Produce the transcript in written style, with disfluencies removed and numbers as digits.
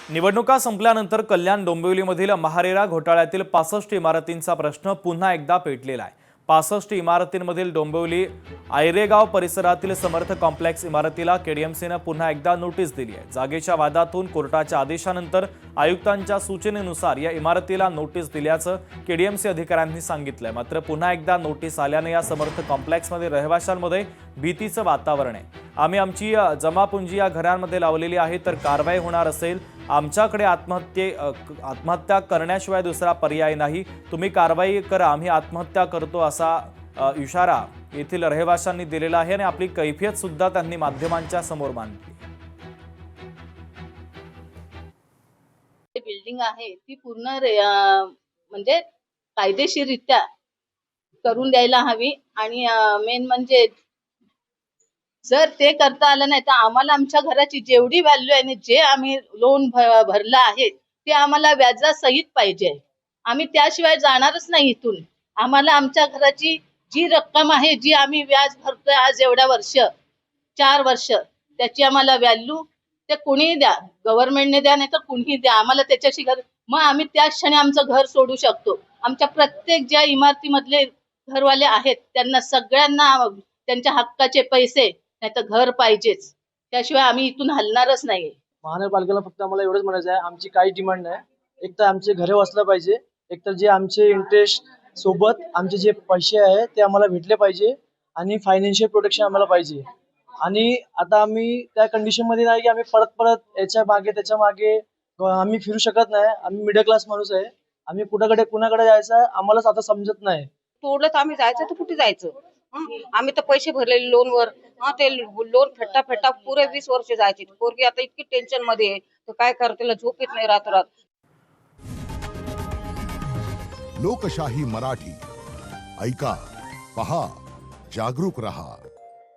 निवडणुका संपल्यानंतर कल्याण डोंबिवलीमधील महारेरा घोटाळ्यातील 65 इमारतींचा प्रश्न पुन्हा एकदा पेटलेला आहे। 65 इमारतींमधील डोंबिवली आयरेगाव परिसरातील समर्थ कॉम्प्लेक्स इमारतीला केडीएमसीने पुन्हा एकदा नोटीस दिली आहे। जागेच्या वादातून कोर्टाच्या आदेशानंतर आयुक्तांच्या सूचनेनुसार या इमारतीला नोटीस दिल्याचं केडीएमसी अधिकाऱ्यांनी सांगितलंय। मात्र पुन्हा एकदा नोटीस आल्याने या समर्थ कॉम्प्लेक्समध्ये रहिवाशांमध्ये भीतीचं वातावरण आहे। आम्ही आमची जमापुंजी या घरांमध्ये लावलेली आहे, तर कारवाई होणार असेल। आमच्याकडे आत्महत्या करण्याशिवाय दुसरा पर्याय नाही। तुम्ही कारवाई करा, आम्ही आत्महत्या करतो असा इशारा येथील रहिवाशांनी दिलेला आहे आणि आपली कैफियत सुद्धा त्यांनी माध्यमांच्या समोर मांडली। बिल्डिंग आहे ती पूर्ण म्हणजे कायदेशीररित्या करून द्यायला हवी आणि मेन म्हणजे जर ते करता आलं नाही तर आम्हाला आमच्या घराची जेवढी व्हॅल्यू आहे जे आम्ही लोन भरलं आहे ते आम्हाला व्याजासहित पाहिजे। आम्ही त्याशिवाय जाणारच नाही इथून। आम्हाला आमच्या घराची जी रक्कम आहे जी आम्ही व्याज भरतोय आज एवढ्या वर्ष 4 वर्ष त्याची आम्हाला व्हॅल्यू ते कुणीही द्या, गव्हर्नमेंटने द्या नाही तर कुणीही द्या, आम्हाला त्याच्याशी मग आम्ही त्या क्षणी आमचं घर सोडू शकतो। आमच्या प्रत्येक ज्या इमारतीमधले घरवाले आहेत त्यांना सगळ्यांना त्यांच्या हक्काचे पैसे नाही तर घर पाहिजेच, त्याशिवाय आम्ही इथून हलणारच नाही। महानगरपालिकेला फक्त आम्हाला एवढंच म्हणायचं आहे, आमची काही डिमांड नाही। एक तर आमचे घरे वाचलं पाहिजे, एक तर जे आमचे इंटरेस्ट सोबत आमचे जे पैसे आहे ते आम्हाला भेटले पाहिजे आणि फायनान्शियल प्रोटेक्शन आम्हाला पाहिजे। आणि आता आम्ही त्या कंडिशन मध्ये नाही की आम्ही परत याच्या मागे त्याच्या मागे आम्ही फिरू शकत नाही। आम्ही मिडल क्लास माणूस आहे, आम्ही कुणाकडे जायचं आम्हालाच आता समजत नाही। तोडलं तर आम्ही जायचं तर कुठे जायचं? आम्ही तर पैसे भरलेले लोनवर, ते लोन फेटा पुरे 20 वर्ष जायचे। पोरगी आता इतकी टेन्शन मध्ये आहे तर काय करते, त्याला झोप येत नाही रात्र। लोकशाही मराठी ऐका, पहा, जागरूक रहा।